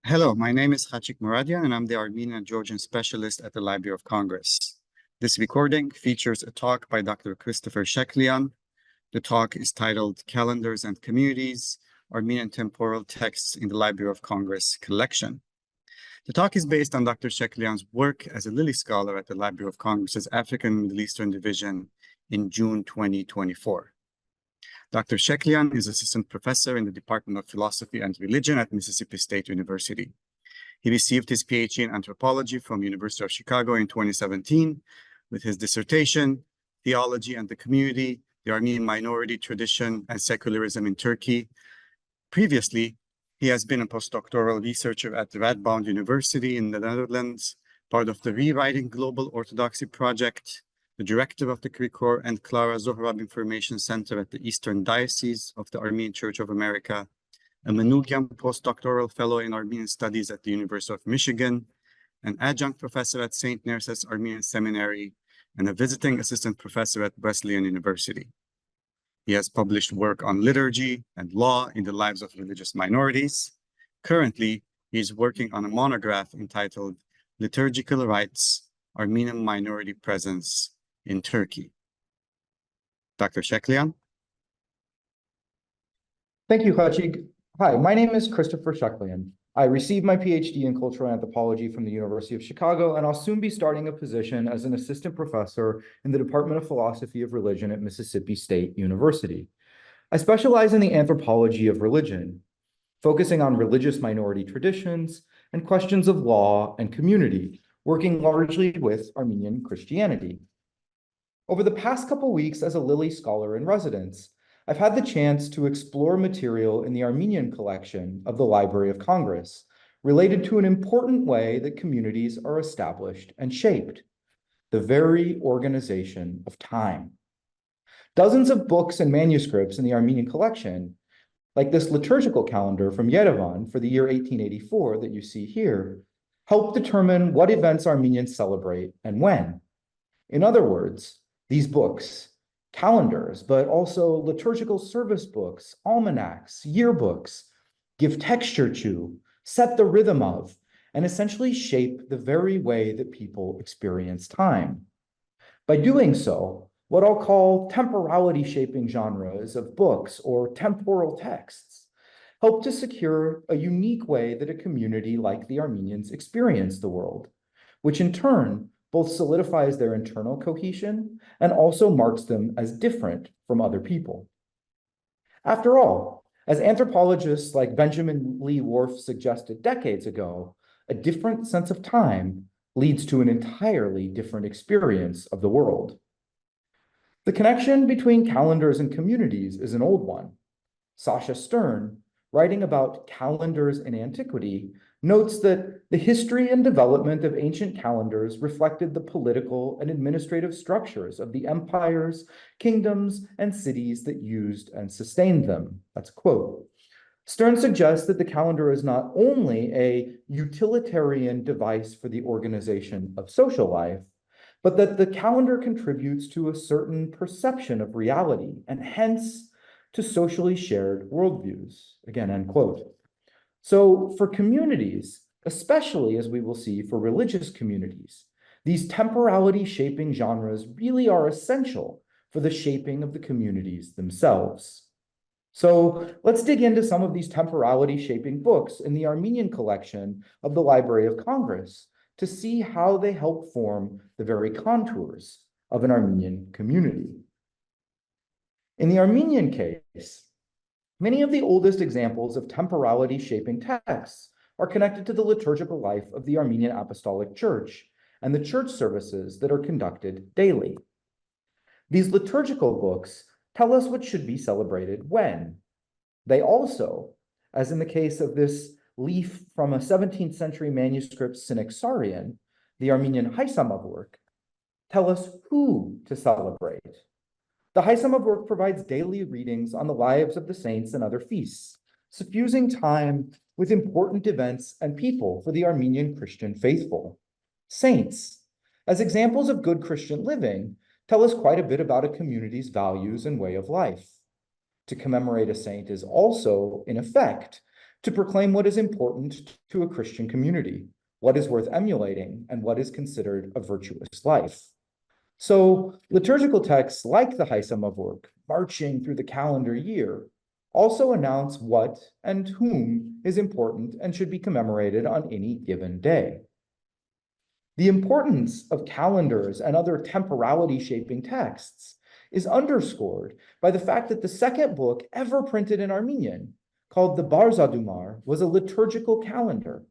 Hello, my name is Khachik Muradian, and I'm the Armenian and Georgian Specialist at the Library of Congress. This recording features a talk by Dr. Christopher Sheklian. The talk is titled Calendars and Communities, Armenian Temporal Texts in the Library of Congress Collection. The talk is based on Dr. Sheklian's work as a Lilly Scholar at the Library of Congress's African Middle Eastern Division in June 2024. Dr. Sheklian is Assistant Professor in the Department of Philosophy and Religion at Mississippi State University. He received his PhD in anthropology from University of Chicago in 2017 with his dissertation, Theology and the Community, the Armenian Minority Tradition and Secularism in Turkey. Previously, he has been a postdoctoral researcher at the Radboud University in the Netherlands, part of the Rewriting Global Orthodoxy Project, the director of the Krikor and Clara Zohrab Information Center at the Eastern Diocese of the Armenian Church of America, a Manukyan postdoctoral fellow in Armenian Studies at the University of Michigan, an adjunct professor at St. Nerses Armenian Seminary, and a visiting assistant professor at Wesleyan University. He has published work on liturgy and law in the lives of religious minorities. Currently, he is working on a monograph entitled Liturgical Rights, Armenian Minority Presence in Turkey. Dr. Sheklian. Thank you, Khachik. Hi, my name is Christopher Sheklian. I received my PhD in cultural anthropology from the University of Chicago, and I'll soon be starting a position as an assistant professor in the Department of Philosophy of Religion at Mississippi State University. I specialize in the anthropology of religion, focusing on religious minority traditions and questions of law and community, working largely with Armenian Christianity. Over the past couple weeks as a Lilly Scholar in residence, I've had the chance to explore material in the Armenian collection of the Library of Congress related to an important way that communities are established and shaped, the very organization of time. Dozens of books and manuscripts in the Armenian collection, like this liturgical calendar from Yerevan for the year 1884 that you see here, help determine what events Armenians celebrate and when. In other words, these books, calendars, but also liturgical service books, almanacs, yearbooks, give texture to, set the rhythm of, and essentially shape the very way that people experience time. By doing so, what I'll call temporality shaping genres of books or temporal texts help to secure a unique way that a community like the Armenians experience the world, which in turn both solidifies their internal cohesion and also marks them as different from other people. After all, as anthropologists like Benjamin Lee Whorf suggested decades ago, a different sense of time leads to an entirely different experience of the world. The connection between calendars and communities is an old one. Sasha Stern, writing about calendars in antiquity, notes that the history and development of ancient calendars reflected the political and administrative structures of the empires, kingdoms, and cities that used and sustained them. That's a quote. Stern suggests that the calendar is not only a utilitarian device for the organization of social life, but that the calendar contributes to a certain perception of reality and hence to socially shared worldviews. Again, end quote. So for communities, especially as we will see for religious communities, these temporality shaping genres really are essential for the shaping of the communities themselves. So let's dig into some of these temporality shaping books in the Armenian collection of the Library of Congress to see how they help form the very contours of an Armenian community. In the Armenian case, many of the oldest examples of temporality shaping texts are connected to the liturgical life of the Armenian Apostolic Church and the church services that are conducted daily. These liturgical books tell us what should be celebrated when. They also, as in the case of this leaf from a 17th century manuscript Synaxarion, the Armenian Haisamav work, tell us who to celebrate. The Haisamav work provides daily readings on the lives of the saints and other feasts, suffusing time with important events and people for the Armenian Christian faithful. Saints, as examples of good Christian living, tell us quite a bit about a community's values and way of life. To commemorate a saint is also, in effect, to proclaim what is important to a Christian community, what is worth emulating, and what is considered a virtuous life. So liturgical texts like the Heisamavurk, marching through the calendar year, also announce what and whom is important and should be commemorated on any given day. The importance of calendars and other temporality-shaping texts is underscored by the fact that the second book ever printed in Armenian, called the Barzadumar, was a liturgical calendar.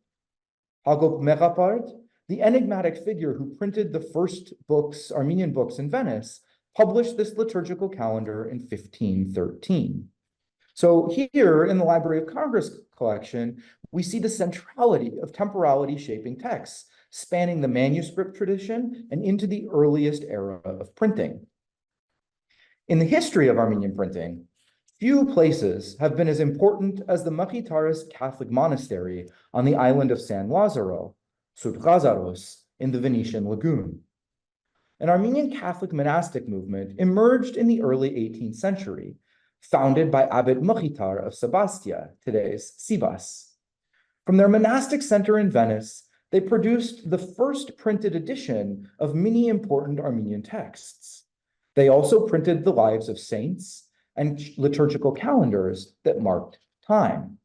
Hagop Megapart, the enigmatic figure who printed the first books, Armenian books in Venice, published this liturgical calendar in 1513. So here in the Library of Congress collection, we see the centrality of temporality shaping texts, spanning the manuscript tradition and into the earliest era of printing. In the history of Armenian printing, few places have been as important as the Machitarist Catholic monastery on the island of San Lazaro, Sud-Gazaros, in the Venetian lagoon. An Armenian Catholic monastic movement emerged in the early 18th century, founded by Abbot Machitar of Sebastia, today's Sivas. From their monastic center in Venice, they produced the first printed edition of many important Armenian texts. They also printed the lives of saints and liturgical calendars that marked time.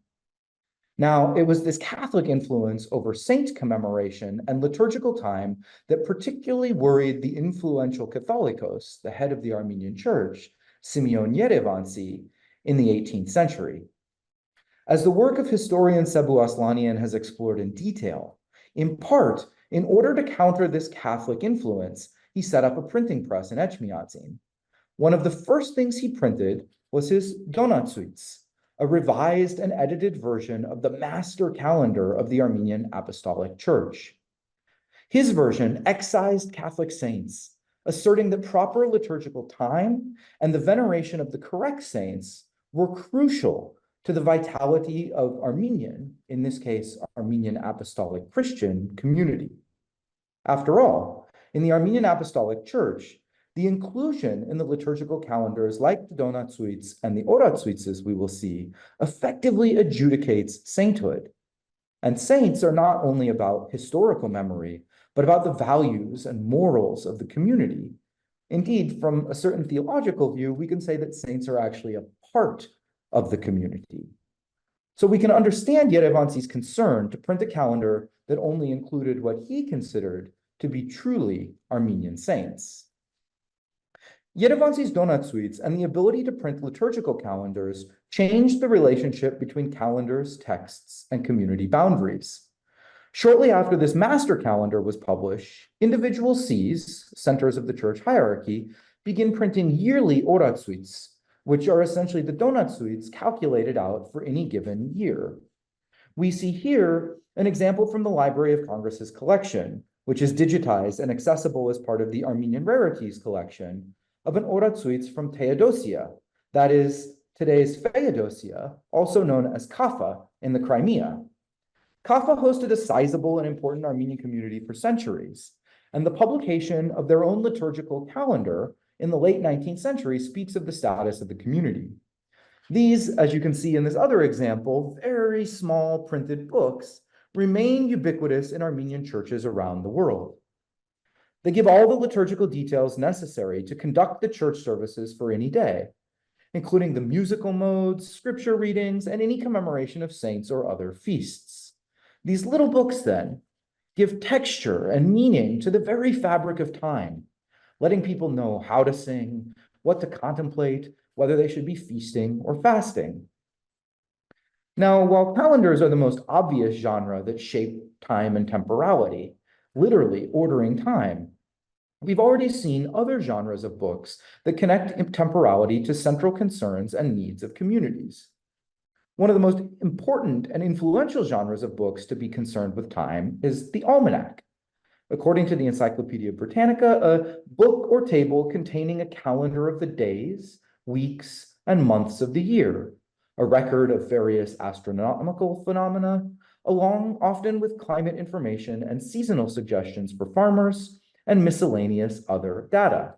Now, it was this Catholic influence over saint commemoration and liturgical time that particularly worried the influential Catholicos, the head of the Armenian Church, Simeon Yerevansi, in the 18th century. As the work of historian Sebu Aslanian has explored in detail, in part, in order to counter this Catholic influence, he set up a printing press in Echmiadzin. One of the first things he printed was his Donatsuits, a revised and edited version of the master calendar of the Armenian Apostolic Church. His version excised Catholic saints, asserting that proper liturgical time and the veneration of the correct saints were crucial to the vitality of Armenian, in this case, Armenian Apostolic Christian community. After all, in the Armenian Apostolic Church, the inclusion in the liturgical calendars like the Donatsuits and the Oratsuits, as we will see, effectively adjudicates sainthood. And saints are not only about historical memory, but about the values and morals of the community. Indeed, from a certain theological view, we can say that saints are actually a part of the community. So we can understand Yerevansi's concern to print a calendar that only included what he considered to be truly Armenian saints. Yerevansi's Donatsuits and the ability to print liturgical calendars changed the relationship between calendars, texts, and community boundaries. Shortly after this master calendar was published, individual sees, centers of the church hierarchy, begin printing yearly Oratsuits, which are essentially the Donatsuits calculated out for any given year. We see here an example from the Library of Congress's collection, which is digitized and accessible as part of the Armenian Rarities collection, of an Oratsuits from Theodosia, that is, today's Feodosia, also known as Kaffa in the Crimea. Kaffa hosted a sizable and important Armenian community for centuries, and the publication of their own liturgical calendar in the late 19th century speaks of the status of the community. These, as you can see in this other example, very small printed books remain ubiquitous in Armenian churches around the world. They give all the liturgical details necessary to conduct the church services for any day, including the musical modes, scripture readings, and any commemoration of saints or other feasts. These little books, then, give texture and meaning to the very fabric of time, letting people know how to sing, what to contemplate, whether they should be feasting or fasting. Now, while calendars are the most obvious genre that shape time and temporality, literally ordering time, we've already seen other genres of books that connect temporality to central concerns and needs of communities. One of the most important and influential genres of books to be concerned with time is the almanac. According to the Encyclopedia Britannica, a book or table containing a calendar of the days, weeks, and months of the year, a record of various astronomical phenomena, along often with climate information and seasonal suggestions for farmers, and miscellaneous other data.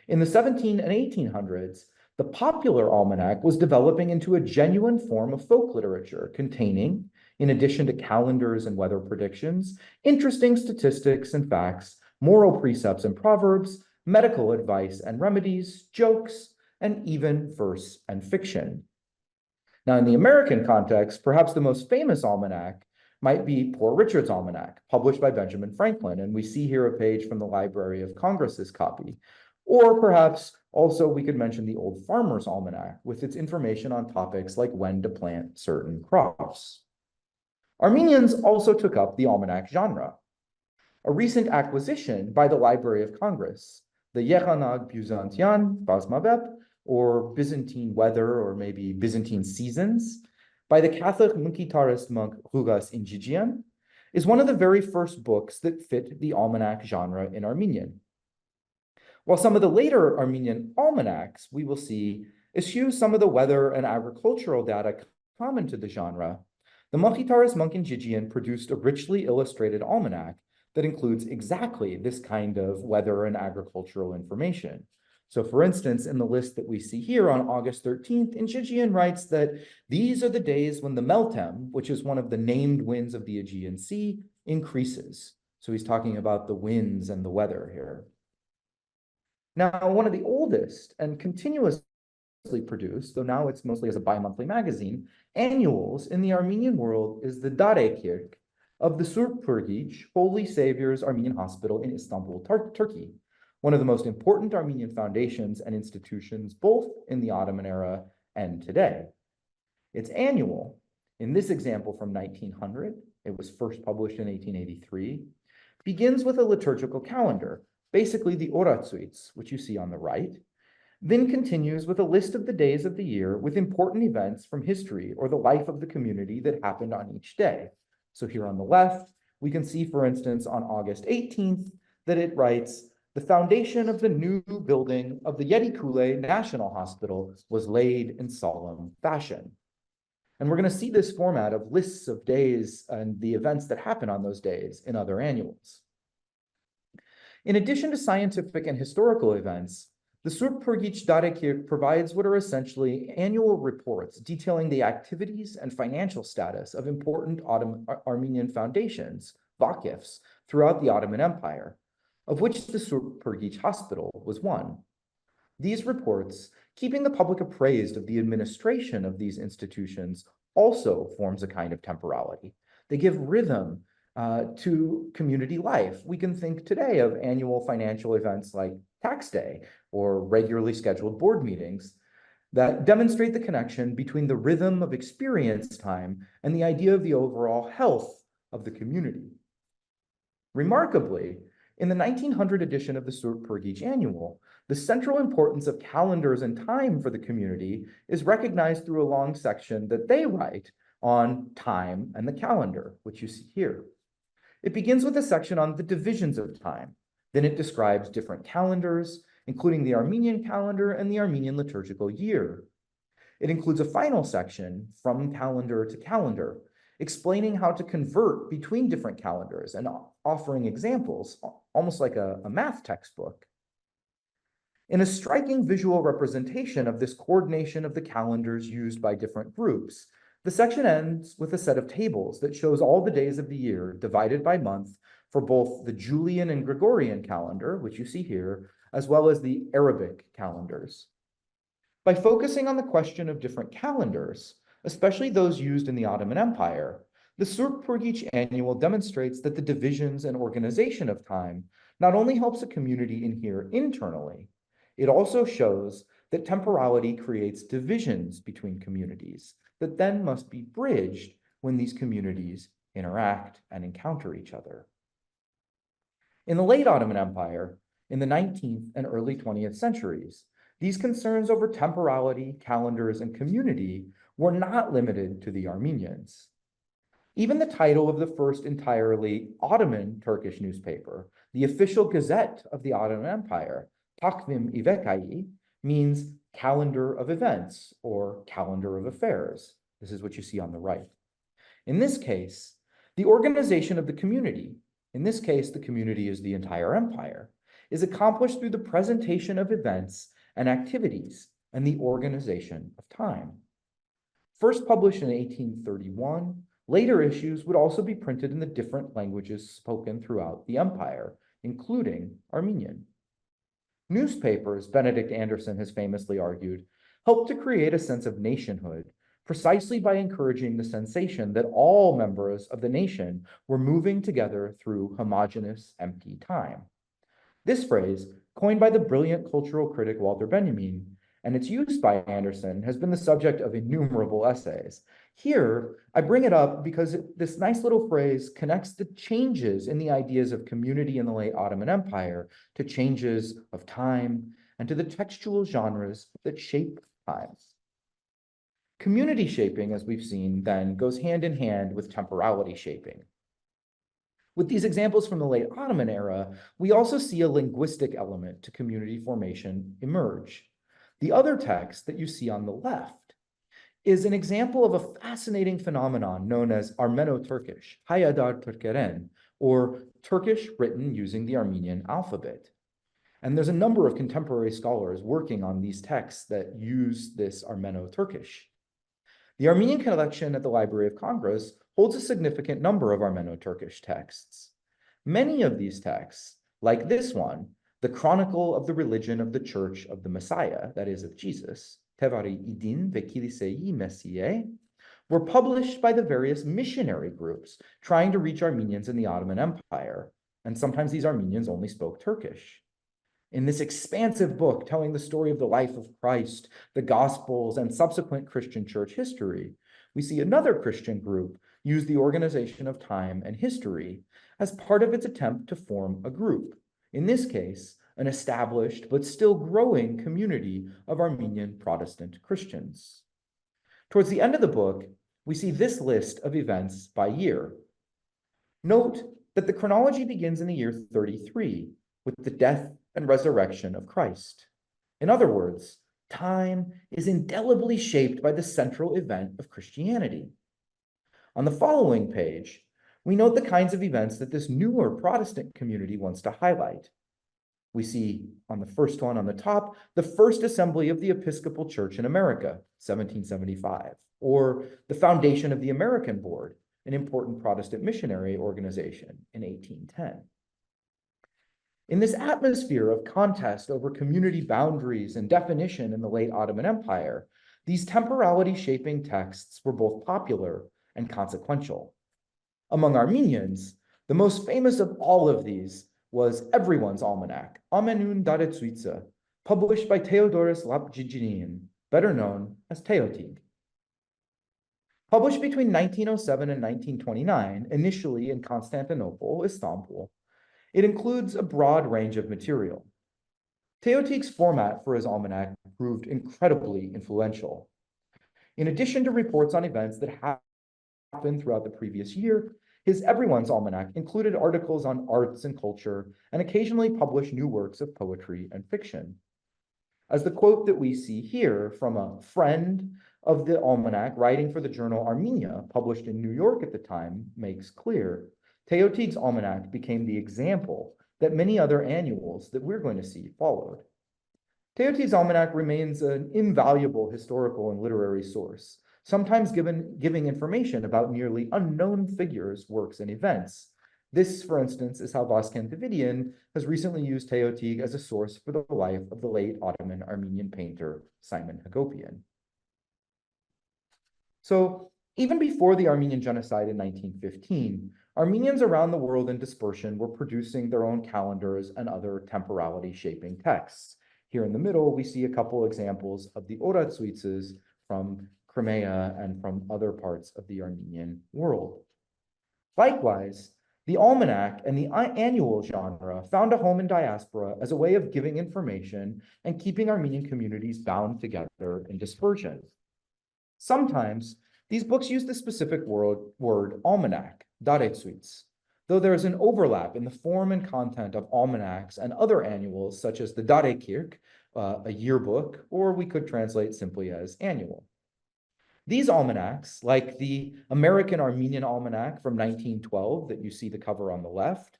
In the 1700s and 1800s, The popular almanac was developing into a genuine form of folk literature containing, in addition to calendars and weather predictions, interesting statistics and facts, moral precepts and proverbs, medical advice and remedies, jokes, and even verse and fiction. Now, in the American context, perhaps the most famous almanac might be Poor Richard's Almanac, published by Benjamin Franklin, and we see here a page from the Library of Congress's copy. Or perhaps also we could mention the Old Farmer's Almanac with its information on topics like when to plant certain crops. Armenians also took up the almanac genre. A recent acquisition by the Library of Congress, the Yeranag Byzantian Basmavep, or Byzantine Weather, or maybe Byzantine Seasons, by the Catholic Munkitarist monk Rugas Injijian, is one of the very first books that fit the almanac genre in Armenian. While some of the later Armenian almanacs, we will see, eschew some of the weather and agricultural data common to the genre, the Munkitarist monk Injijian produced a richly illustrated almanac that includes exactly this kind of weather and agricultural information. So for instance, in the list that we see here on August 13th, Injijian writes that these are the days when the Meltem, which is one of the named winds of the Aegean Sea, increases. So he's talking about the winds and the weather here. Now, one of the oldest and continuously produced, though now it's mostly as a bi-monthly magazine, annuals in the Armenian world is the Darekirk of the Surp Purgij Holy Savior's Armenian Hospital in Istanbul, Turkey, one of the most important Armenian foundations and institutions both in the Ottoman era and today. It's annual. In this example from 1900, it was first published in 1883, begins with a liturgical calendar, basically the Oratsuits, which you see on the right, then continues with a list of the days of the year with important events from history or the life of the community that happened on each day. So here on the left, we can see, for instance, on August 18th, that it writes, the foundation of the new building of the Yedikule National Hospital was laid in solemn fashion. And we're going to see this format of lists of days and the events that happen on those days in other annuals. In addition to scientific and historical events, the Surp Purgij Darekirk provides what are essentially annual reports detailing the activities and financial status of important Armenian foundations, vakifs, throughout the Ottoman Empire, of which the Surp Purgij Hospital was one. These reports, keeping the public appraised of the administration of these institutions, also forms a kind of temporality. They give rhythm to community life. We can think today of annual financial events like tax day or regularly scheduled board meetings that demonstrate the connection between the rhythm of experience time and the idea of the overall health of the community. Remarkably, in the 1900 edition of the Surp Purgij Annual, the central importance of calendars and time for the community is recognized through a long section that they write on time and the calendar, which you see here. It begins with a section on the divisions of time. Then it describes different calendars, including the Armenian calendar and the Armenian liturgical year. It includes a final section, from calendar to calendar, explaining how to convert between different calendars and offering examples, almost like a math textbook. In a striking visual representation of this coordination of the calendars used by different groups, the section ends with a set of tables that shows all the days of the year divided by month for both the Julian and Gregorian calendar, which you see here, as well as the Arabic calendars. By focusing on the question of different calendars, especially those used in the Ottoman Empire, the Surp Purgij Annual demonstrates that the divisions and organization of time not only helps a community inhere internally, it also shows that temporality creates divisions between communities that then must be bridged when these communities interact and encounter each other. In the late Ottoman Empire, in the 19th and early 20th centuries, these concerns over temporality, calendars, and community were not limited to the Armenians. Even the title of the first entirely Ottoman Turkish newspaper, the official gazette of the Ottoman Empire, Takvim İvekai, means calendar of events or calendar of affairs. This is what you see on the right. In this case, the organization of the community, in this case, the community is the entire empire, is accomplished through the presentation of events and activities and the Organization of Time. First published in 1831, later issues would also be printed in the different languages spoken throughout the empire, including Armenian. Newspapers, Benedict Anderson has famously argued, helped to create a sense of nationhood precisely by encouraging the sensation that all members of the nation were moving together through homogeneous, empty time. This phrase, coined by the brilliant cultural critic Walter Benjamin, and its use by Anderson has been the subject of innumerable essays. Here, I bring it up because this nice little phrase connects the changes in the ideas of community in the late Ottoman Empire to changes of time and to the textual genres that shape times. Community shaping, as we've seen, then goes hand in hand with temporality shaping. With these examples from the late Ottoman era, we also see a linguistic element to community formation emerge. The other text that you see on the left is an example of a fascinating phenomenon known as Armeno-Turkish, Hayadar Türkeren, or Turkish written using the Armenian alphabet. And there's a number of contemporary scholars working on these texts that use this Armeno-Turkish. The Armenian collection at the Library of Congress holds a significant number of Armeno-Turkish texts. Many of these texts, like this one, the Chronicle of the Religion of the Church of the Messiah, that is of Jesus, Tevari İdin ve Kilisei Messiye, were published by the various missionary groups trying to reach Armenians in the Ottoman Empire, and sometimes these Armenians only spoke Turkish. In this expansive book telling the story of the life of Christ, the Gospels, and subsequent Christian church history, we see another Christian group use the Organization of Time and History as part of its attempt to form a group, in this case, an established but still growing community of Armenian Protestant Christians. Towards the end of the book, we see this list of events by year. Note that the chronology begins in the year 33 with the death and resurrection of Christ. In other words, time is indelibly shaped by the central event of Christianity. On the following page, we note the kinds of events that this newer Protestant community wants to highlight. We see on the first one on the top, the first assembly of the Episcopal Church in America, 1775, or the foundation of the American Board, an important Protestant missionary organization, in 1810. In this atmosphere of contest over community boundaries and definition in the late Ottoman Empire, these temporality shaping texts were both popular and consequential. Among Armenians, the most famous of all of these was everyone's almanac, Amenun Daretsuitsa, published by Theodoros Lapjijinian, better known as Teotig. Published between 1907 and 1929, initially in Constantinople, Istanbul, it includes a broad range of material. Teotig's format for his almanac proved incredibly influential. In addition to reports on events that happened throughout the previous year, his Everyone's Almanac included articles on arts and culture and occasionally published new works of poetry and fiction. As the quote that we see here from a friend of the almanac writing for the journal Armenia, published in New York at the time, makes clear, Teotig's almanac became the example that many other annuals that we're going to see followed. Teotig's almanac remains an invaluable historical and literary source, sometimes giving information about nearly unknown figures, works, and events. This, for instance, is how Vasken Davidian has recently used Teotig as a source for the life of the late Ottoman Armenian painter Simon Hagopian. So, even before the Armenian genocide in 1915, Armenians around the world in dispersion were producing their own calendars and other temporality shaping texts. Here in the middle, we see a couple examples of the Oratsuitses from Crimea and from other parts of the Armenian world. Likewise, the almanac and the annual genre found a home in diaspora as a way of giving information and keeping Armenian communities bound together in dispersion. Sometimes, these books use the specific word almanac, daretsuits, though there is an overlap in the form and content of almanacs and other annuals, such as the Darekirk, a yearbook, or we could translate simply as annual. These almanacs, like the American Armenian Almanac from 1912 that you see the cover on the left,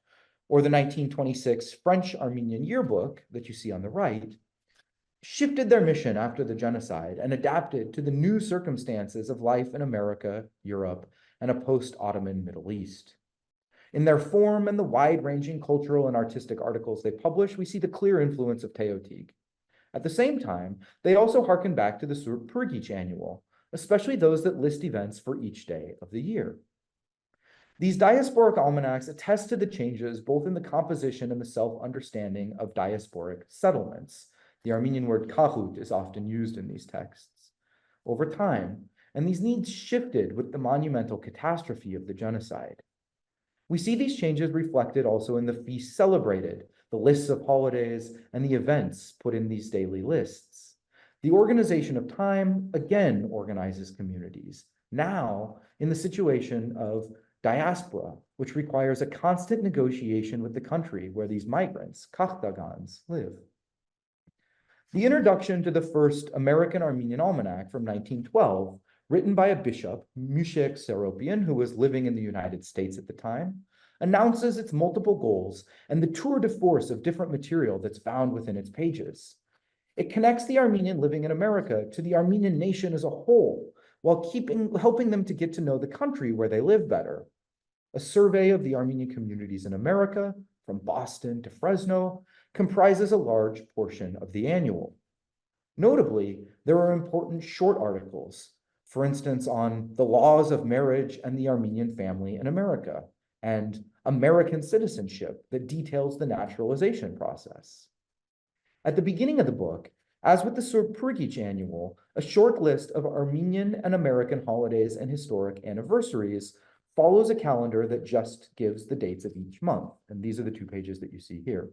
or the 1926 French Armenian Yearbook that you see on the right, shifted their mission after the genocide and adapted to the new circumstances of life in America, Europe, and a post-Ottoman Middle East. In their form and the wide-ranging cultural and artistic articles they publish, we see the clear influence of Teotig. At the same time, they also harken back to the Surpurgic Annual, especially those that list events for each day of the year. These diasporic almanacs attest to the changes both in the composition and the self-understanding of diasporic settlements. The Armenian word kahut is often used in these texts. Over time, and these needs shifted with the monumental catastrophe of the genocide. We see these changes reflected also in the feasts celebrated, the lists of holidays, and the events put in these daily lists. The organization of time again organizes communities, now in the situation of diaspora, which requires a constant negotiation with the country where these migrants, Kakhtagans, live. The introduction to the first American Armenian Almanac from 1912, written by a bishop, Mushek Seropian, who was living in the United States at the time, announces its multiple goals and the tour de force of different material that's found within its pages. It connects the Armenian living in America to the Armenian nation as a whole, while helping them to get to know the country where they live better. A survey of the Armenian communities in America, from Boston to Fresno, comprises a large portion of the annual. Notably, there are important short articles, for instance, on the laws of marriage and the Armenian family in America, and American citizenship that details the naturalization process. At the beginning of the book, as with the Surpurgic Annual, a short list of Armenian and American holidays and historic anniversaries follows a calendar that just gives the dates of each month. And these are the 2 pages that you see here.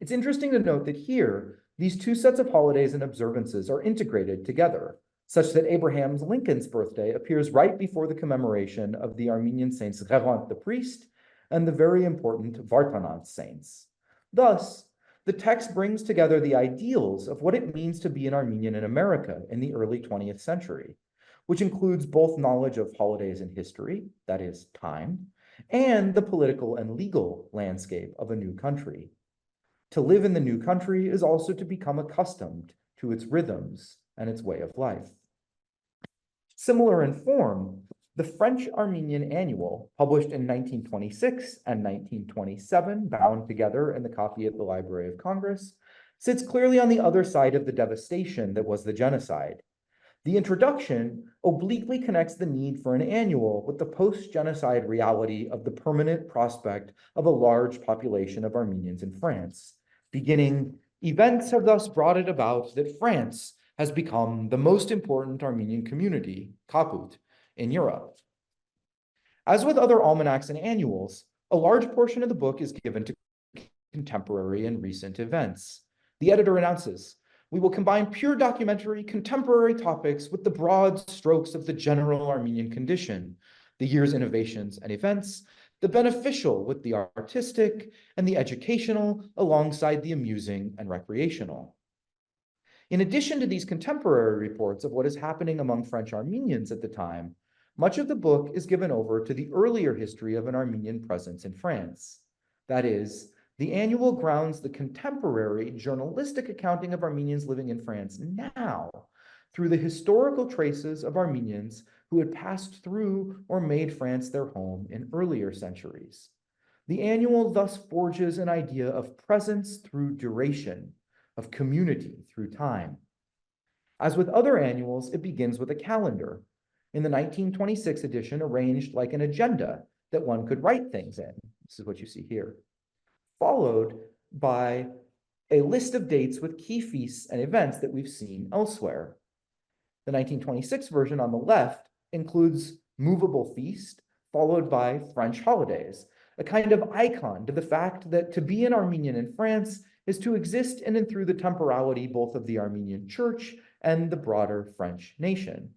It's interesting to note that here, these 2 sets of holidays and observances are integrated together, such that Abraham Lincoln's birthday appears right before the commemoration of the Armenian saints Revant the priest and the very important Vartanant saints. Thus, the text brings together the ideals of what it means to be an Armenian in America in the early 20th century, which includes both knowledge of holidays and history, that is, time, and the political and legal landscape of a new country. To live in the new country is also to become accustomed to its rhythms and its way of life. Similar in form, the French Armenian Annual, published in 1926 and 1927, bound together in the copy at the Library of Congress, sits clearly on the other side of the devastation that was the genocide. The introduction obliquely connects the need for an annual with the post-genocide reality of the permanent prospect of a large population of Armenians in France. Beginning, events have thus brought it about that France has become the most important Armenian community, Kaput, in Europe. As with other almanacs and annuals, a large portion of the book is given to contemporary and recent events. The editor announces, "We will combine pure documentary, contemporary topics with the broad strokes of the general Armenian condition, the year's innovations and events, the beneficial with the artistic, and the educational alongside the amusing and recreational." In addition to these contemporary reports of what is happening among French Armenians at the time, much of the book is given over to the earlier history of an Armenian presence in France. That is, the annual grounds the contemporary journalistic accounting of Armenians living in France now through the historical traces of Armenians who had passed through or made France their home in earlier centuries. The annual thus forges an idea of presence through duration, of community through time. As with other annuals, it begins with a calendar, in the 1926 edition arranged like an agenda that one could write things in. This is what you see here. Followed by a list of dates with key feasts and events that we've seen elsewhere. The 1926 version on the left includes movable feast, followed by French holidays, a kind of icon to the fact that to be an Armenian in France is to exist in and through the temporality both of the Armenian Church and the broader French nation.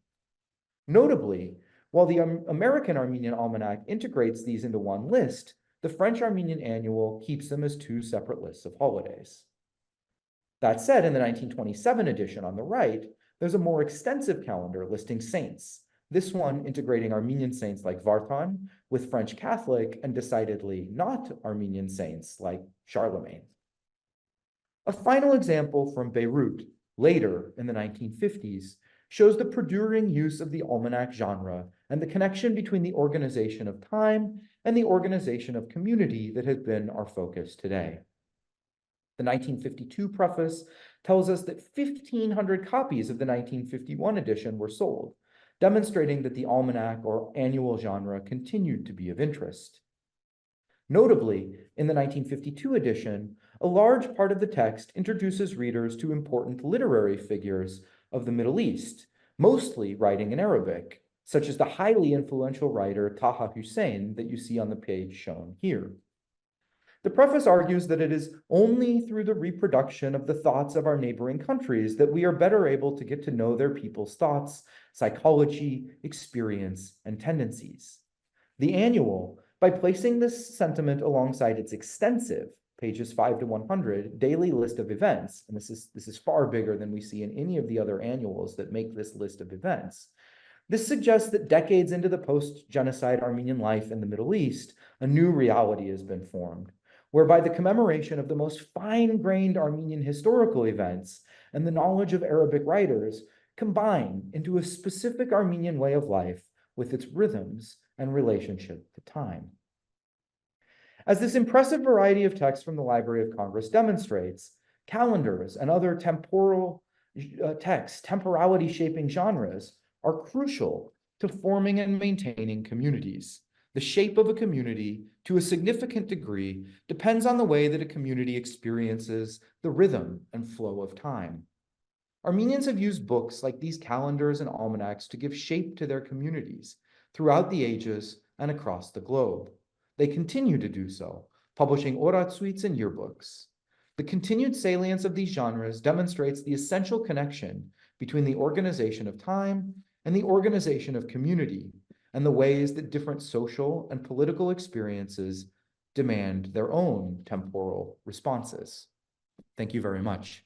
Notably, while the American Armenian Almanac integrates these into one list, the French Armenian Annual keeps them as 2 separate lists of holidays. That said, in the 1927 edition on the right, there's a more extensive calendar listing saints, this one integrating Armenian saints like Vartan with French Catholic and decidedly not Armenian saints like Charlemagne. A final example from Beirut, later in the 1950s, shows the perduring use of the almanac genre and the connection between the organization of time and the organization of community that has been our focus today. The 1952 preface tells us that 1,500 copies of the 1951 edition were sold, demonstrating that the almanac or annual genre continued to be of interest. Notably, in the 1952 edition, a large part of the text introduces readers to important literary figures of the Middle East, mostly writing in Arabic, such as the highly influential writer Taha Hussein that you see on the page shown here. The preface argues that it is only through the reproduction of the thoughts of our neighboring countries that we are better able to get to know their people's thoughts, psychology, experience, and tendencies. The annual, by placing this sentiment alongside its extensive, pages 5 to 100, daily list of events, and this is far bigger than we see in any of the other annuals that make this list of events. This suggests that decades into the post-genocide Armenian life in the Middle East, a new reality has been formed, whereby the commemoration of the most fine-grained Armenian historical events and the knowledge of Arabic writers combine into a specific Armenian way of life with its rhythms and relationship to time. As this impressive variety of texts from the Library of Congress demonstrates, calendars and other temporal texts, temporality-shaping genres, are crucial to forming and maintaining communities. The shape of a community, to a significant degree, depends on the way that a community experiences the rhythm and flow of time. Armenians have used books like these calendars and almanacs to give shape to their communities throughout the ages and across the globe. They continue to do so, publishing oratsuits and yearbooks. The continued salience of these genres demonstrates the essential connection between the organization of time and the organization of community, and the ways that different social and political experiences demand their own temporal responses. Thank you very much.